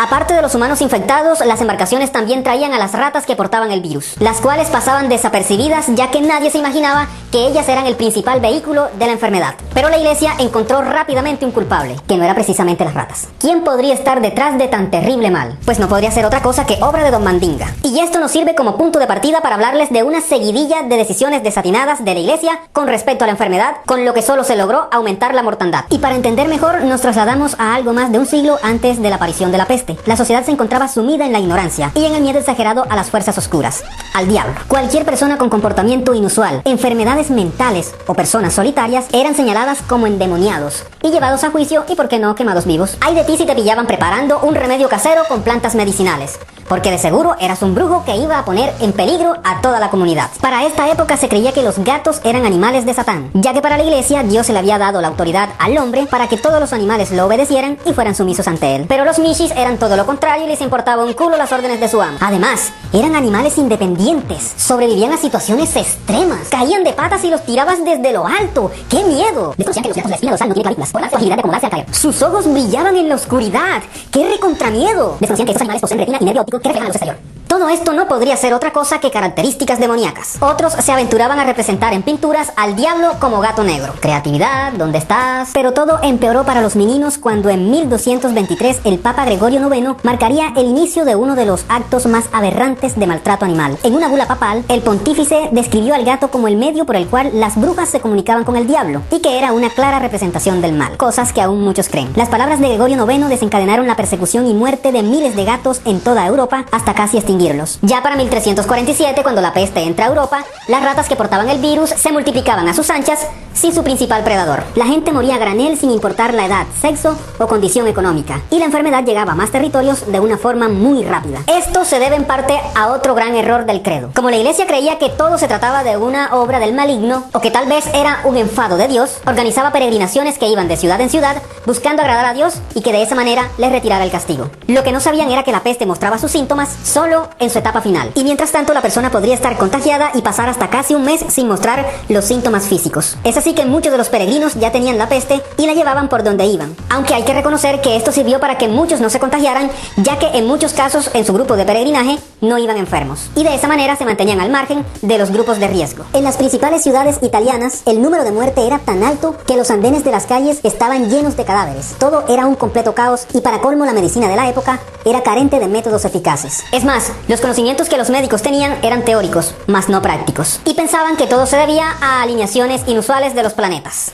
Aparte de los humanos infectados, las embarcaciones también traían a las ratas que portaban el virus, las cuales pasaban desapercibidas ya que nadie se imaginaba que ellas eran el principal vehículo de la enfermedad. Pero la iglesia encontró rápidamente un culpable, que no era precisamente las ratas. ¿Quién podría estar detrás de tan terrible mal? Pues no podría ser otra cosa que obra de Don Mandinga. Y esto nos sirve como punto de partida para hablarles de una seguidilla de decisiones desatinadas de la iglesia con respecto a la enfermedad, con lo que solo se logró aumentar la mortandad. Y para entender mejor, nos trasladamos a algo más de un siglo antes de la aparición de la peste. La sociedad se encontraba sumida en la ignorancia y en el miedo exagerado a las fuerzas oscuras, al diablo. Cualquier persona con comportamiento inusual, enfermedades mentales o personas solitarias eran señaladas como endemoniados y llevados a juicio y, por qué no, quemados vivos. Ay de ti si te pillaban preparando un remedio casero con plantas medicinales, porque de seguro eras un brujo que iba a poner en peligro a toda la comunidad. Para esta época se creía que los gatos eran animales de Satán, ya que para la iglesia Dios se le había dado la autoridad al hombre para que todos los animales lo obedecieran y fueran sumisos ante él. Pero los mishis eran todo lo contrario y les importaba un culo las órdenes de su amo. Además, eran animales independientes, sobrevivían a situaciones extremas, caían de patas y los tirabas desde lo alto. ¡Qué miedo! Desconocían que los gatos de la espina dorsal no tienen clavículas por la agilidad de acomodarse al caer. Sus ojos brillaban en la oscuridad. ¡Qué recontramiedo! Desconocían que estos animales poseen retina y nervio óptico que reflejan la luz exterior. Todo esto no podría ser otra cosa que características demoníacas. Otros se aventuraban a representar en pinturas al diablo como gato negro. Creatividad, ¿dónde estás? Pero todo empeoró para los meninos cuando en 1223 el Papa Gregorio IX marcaría el inicio de uno de los actos más aberrantes de maltrato animal. En una bula papal, el pontífice describió al gato como el medio por el cual las brujas se comunicaban con el diablo y que era una clara representación del mal, cosas que aún muchos creen. Las palabras de Gregorio IX desencadenaron la persecución y muerte de miles de gatos en toda Europa hasta casi extinguirlos. Ya para 1347, cuando la peste entra a Europa, las ratas que portaban el virus se multiplicaban a sus anchas sin su principal predador. La gente moría a granel sin importar la edad, sexo o condición económica, y la enfermedad llegaba a más territorios de una forma muy rápida. Esto se debe en parte a otro gran error del credo. Como la iglesia creía que todo se trataba de una obra del maligno, o que tal vez era un enfado de Dios, organizaba peregrinaciones que iban de ciudad en ciudad buscando agradar a Dios y que de esa manera les retirara el castigo. Lo que no sabían era que la peste mostraba sus síntomas solo en su etapa final, y mientras tanto la persona podría estar contagiada y pasar hasta casi un mes sin mostrar los síntomas físicos. Es así que muchos de los peregrinos ya tenían la peste y la llevaban por donde iban, aunque hay que reconocer que esto sirvió para que muchos no se contagiaran, ya que en muchos casos en su grupo de peregrinaje no iban enfermos, y de esa manera se mantenían al margen de los grupos de riesgo. En las principales ciudades italianas, el número de muerte era tan alto que los andenes de las calles estaban llenos de cadáveres. Todo era un completo caos y, para colmo, la medicina de la época era carente de métodos eficaces. Es más, los conocimientos que los médicos tenían eran teóricos, más no prácticos, y pensaban que todo se debía a alineaciones inusuales de los planetas.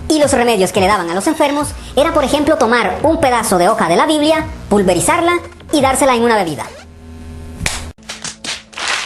Y los remedios que le daban a los enfermos era, por ejemplo, tomar un pedazo de hoja de la Biblia, pulverizarla y dársela en una bebida.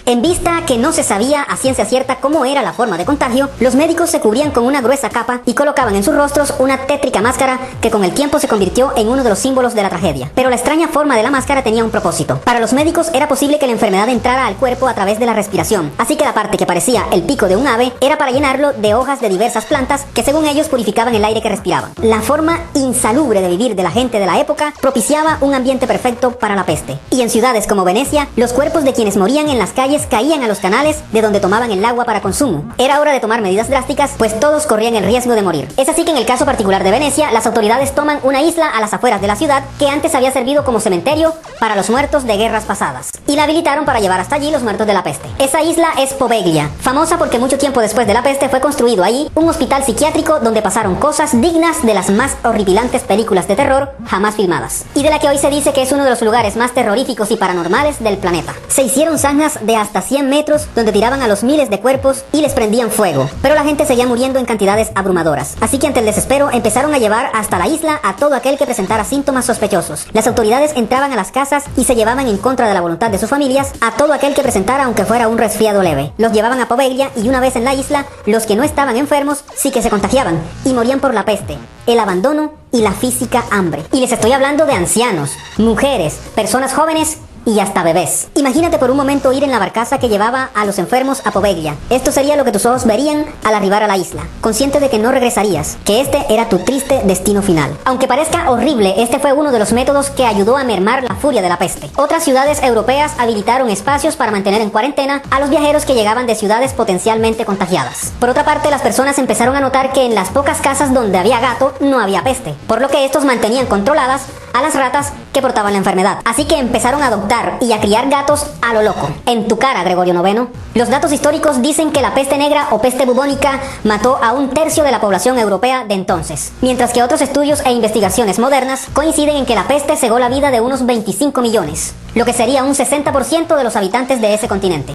En vista que no se sabía a ciencia cierta cómo era la forma de contagio, los médicos se cubrían con una gruesa capa y colocaban en sus rostros una tétrica máscara que con el tiempo se convirtió en uno de los símbolos de la tragedia. Pero la extraña forma de la máscara tenía un propósito. Para los médicos era posible que la enfermedad entrara al cuerpo a través de la respiración, así que la parte que parecía el pico de un ave era para llenarlo de hojas de diversas plantas que, según ellos, purificaban el aire que respiraban. La forma insalubre de vivir de la gente de la época propiciaba un ambiente perfecto para la peste. Y en ciudades como Venecia, los cuerpos de quienes morían en las calles caían a los canales de donde tomaban el agua para consumo. Era hora de tomar medidas drásticas, pues todos corrían el riesgo de morir. Es así que en el caso particular de Venecia, las autoridades toman una isla a las afueras de la ciudad que antes había servido como cementerio para los muertos de guerras pasadas, y la habilitaron para llevar hasta allí los muertos de la peste. Esa isla es Poveglia, famosa porque mucho tiempo después de la peste fue construido allí un hospital psiquiátrico donde pasaron cosas dignas de las más horripilantes películas de terror jamás filmadas, y de la que hoy se dice que es uno de los lugares más terroríficos y paranormales del planeta. Se hicieron zanjas de hasta 100 metros donde tiraban a los miles de cuerpos y les prendían fuego, pero la gente seguía muriendo en cantidades abrumadoras, así que ante el desespero empezaron a llevar hasta la isla a todo aquel que presentara síntomas sospechosos. Las autoridades entraban a las casas y se llevaban en contra de la voluntad de sus familias a todo aquel que presentara aunque fuera un resfriado leve. Los llevaban a Poveglia y una vez en la isla, los que no estaban enfermos sí que se contagiaban y morían por la peste, el abandono y la física hambre. Y les estoy hablando de ancianos, mujeres, personas jóvenes y hasta bebés. Imagínate por un momento ir en la barcaza que llevaba a los enfermos a Poveglia. Esto sería lo que tus ojos verían al arribar a la isla, consciente de que no regresarías, que este era tu triste destino final. Aunque parezca horrible, este fue uno de los métodos que ayudó a mermar la furia de la peste. Otras ciudades europeas habilitaron espacios para mantener en cuarentena a los viajeros que llegaban de ciudades potencialmente contagiadas. Por otra parte, las personas empezaron a notar que en las pocas casas donde había gato no había peste, por lo que estos mantenían controladas a las ratas que portaban la enfermedad. Así que empezaron a adoptar y a criar gatos a lo loco. En tu cara, Gregorio IX. Los datos históricos dicen que la peste negra o peste bubónica mató a 1/3 de la población europea de entonces, mientras que otros estudios e investigaciones modernas coinciden en que la peste cegó la vida de unos 25 millones, lo que sería un 60% de los habitantes de ese continente.